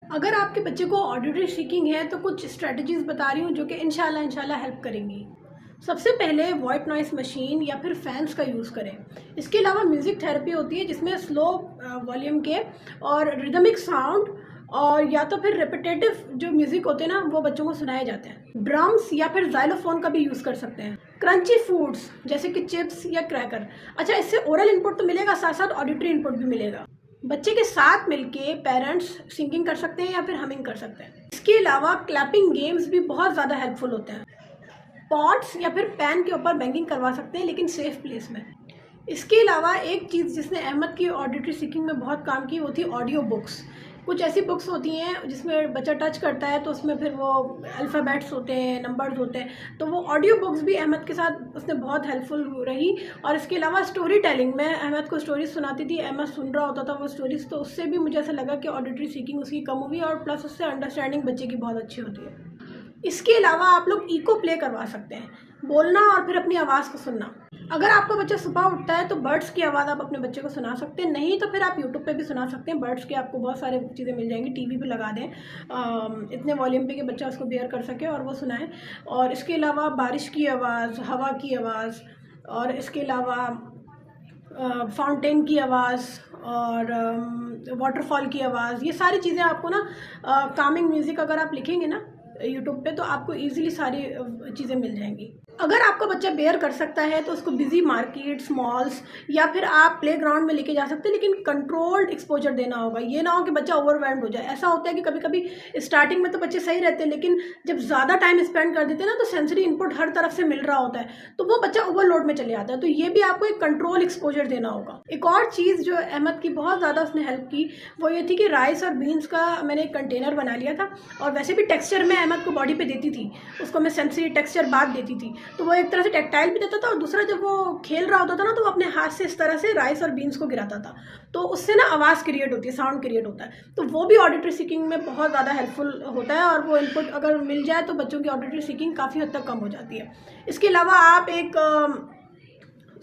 अगर आपके बच्चे को ऑडिटरी सीकिंग है तो कुछ स्ट्रेटजीज बता रही हूँ जो कि इंशाल्लाह हेल्प करेंगी। सबसे पहले वाइट नॉइस मशीन या फिर फैंस का यूज़ करें। इसके अलावा म्यूज़िक थेरेपी होती है जिसमें स्लो वॉल्यूम के और रिदमिक साउंड और या तो फिर रिपीटेटिव जो म्यूज़िक होते हैं ना वो बच्चों को सुनाए जाते हैं। ड्रम्स या फिर जाइलोफोन का भी यूज़ कर सकते हैं। क्रंची फूड्स जैसे कि चिप्स या क्रैकर। अच्छा, इससे ओरल इनपुट तो मिलेगा, साथ साथ ऑडिटरी इनपुट भी मिलेगा। बच्चे के साथ मिलके पेरेंट्स सिंगिंग कर सकते हैं या फिर हमिंग कर सकते हैं। इसके अलावा क्लैपिंग गेम्स भी बहुत ज़्यादा हेल्पफुल होते हैं। पॉट्स या फिर पैन के ऊपर बैंगिंग करवा सकते हैं लेकिन सेफ प्लेस में। इसके अलावा एक चीज़ जिसने अहमद की ऑडिटरी सीकिंग में बहुत काम की वो थी ऑडियो बुक्स। कुछ ऐसी बुक्स होती हैं जिसमें बच्चा टच करता है तो उसमें फिर वो अल्फ़ाबेट्स होते हैं, नंबर्स होते हैं, तो वो ऑडियो बुक्स भी अहमद के साथ उसने बहुत हेल्पफुल रही। और इसके अलावा स्टोरी टेलिंग, मैं अहमद को स्टोरीज सुनाती थी, अहमद सुन रहा होता था वो स्टोरीज, तो उससे भी मुझे ऐसा लगा कि ऑडिटरी सीकिंग उसकी कम हुई और प्लस उससे अंडरस्टैंडिंग बच्चे की बहुत अच्छी होती है। इसके अलावा आप लोग इको प्ले करवा सकते हैं, बोलना और फिर अपनी आवाज़ को सुनना। अगर आपका बच्चा सुबह उठता है तो बर्ड्स की आवाज़ आप अपने बच्चे को सुना सकते हैं, नहीं तो फिर आप यूट्यूब पे भी सुना सकते हैं। बर्ड्स के आपको बहुत सारे चीज़ें मिल जाएंगी, टीवी पे लगा दें इतने वॉल्यूम पे कि बच्चा उसको बेयर कर सके और वो सुनाए। और इसके अलावा बारिश की आवाज़, हवा की आवाज़ और इसके अलावा फाउंटेन की आवाज़ और वाटरफॉल की आवाज़, ये सारी चीज़ें आपको ना कामिंग म्यूज़िक अगर आप लिखेंगे ना यूट्यूब पे तो आपको इजीली सारी चीज़ें मिल जाएंगी। अगर आपका बच्चा बेयर कर सकता है तो उसको बिजी मार्केट्स, मॉल्स या फिर आप प्लेग्राउंड में लेके जा सकते हैं, लेकिन कंट्रोल्ड एक्सपोजर देना होगा। ये ना हो कि बच्चा ओवरवेल्म्ड हो जाए। ऐसा होता है कि कभी कभी स्टार्टिंग में तो बच्चे सही रहते हैं, लेकिन जब ज़्यादा टाइम स्पेंड कर देते हैं ना तो सेंसरी इनपुट हर तरफ से मिल रहा होता है तो वो बच्चा ओवरलोड में चले जाता है। तो ये भी आपको एक कंट्रोल एक्सपोजर देना होगा। एक और चीज़ जो अहमद की बहुत ज़्यादा उसने हेल्प की वो ये थी कि राइस और बीन्स का मैंने एक कंटेनर बना लिया था और वैसे भी टेक्सचर मैं अहमद को बॉडी पे देती थी, उसको मैं सेंसरी टेक्सचर बाद देती थी, तो वो एक तरह से टेक्टाइल भी देता था और दूसरा जब वो खेल रहा होता था ना तो वो अपने हाथ से इस तरह से राइस और बीन्स को गिराता था, तो उससे ना आवाज़ क्रिएट होती है, साउंड क्रिएट होता है। तो वो भी ऑडिटरी सीकिंग में बहुत ज़्यादा हेल्पफुल होता है और वो इनपुट अगर मिल जाए तो बच्चों की ऑडिटरी सीकिंग काफ़ी हद तक कम हो जाती है। इसके अलावा आप एक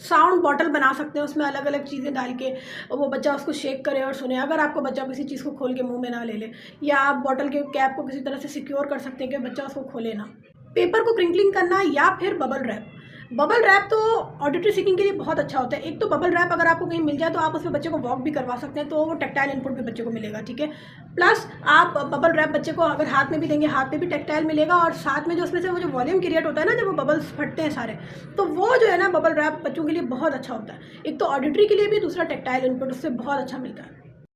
साउंड बॉटल बना सकते हैं, उसमें अलग अलग चीज़ें डाल के वो बच्चा उसको शेक करे और सुने। अगर आपको बच्चा किसी चीज़ को खोल के मुंह में ना ले ले, या आप बॉटल के कैप को किसी तरह से सिक्योर कर सकते हैं कि बच्चा उसको खोले ना। पेपर को क्रिंकलिंग करना या फिर बबल रैप। बबल रैप तो ऑडिटरी सीकिंग के लिए बहुत अच्छा होता है। एक तो बबल रैप अगर आपको कहीं मिल जाए तो आप उसमें बच्चे को वॉक भी करवा सकते हैं, तो वो टेक्टाइल इनपुट भी बच्चे को मिलेगा, ठीक है। प्लस आप बबल रैप बच्चे को अगर हाथ में भी देंगे, हाथ में भी टेक्टाइल मिलेगा और साथ में जो उसमें से वो जो वॉल्यूम क्रिएट होता है ना, जब वो बबल्स फटते हैं सारे, तो वो जो है ना बबल रैप बच्चों के लिए बहुत अच्छा होता है। एक तो ऑडिटरी के लिए भी, दूसरा टेक्टाइल इनपुट उससे बहुत अच्छा मिलता है।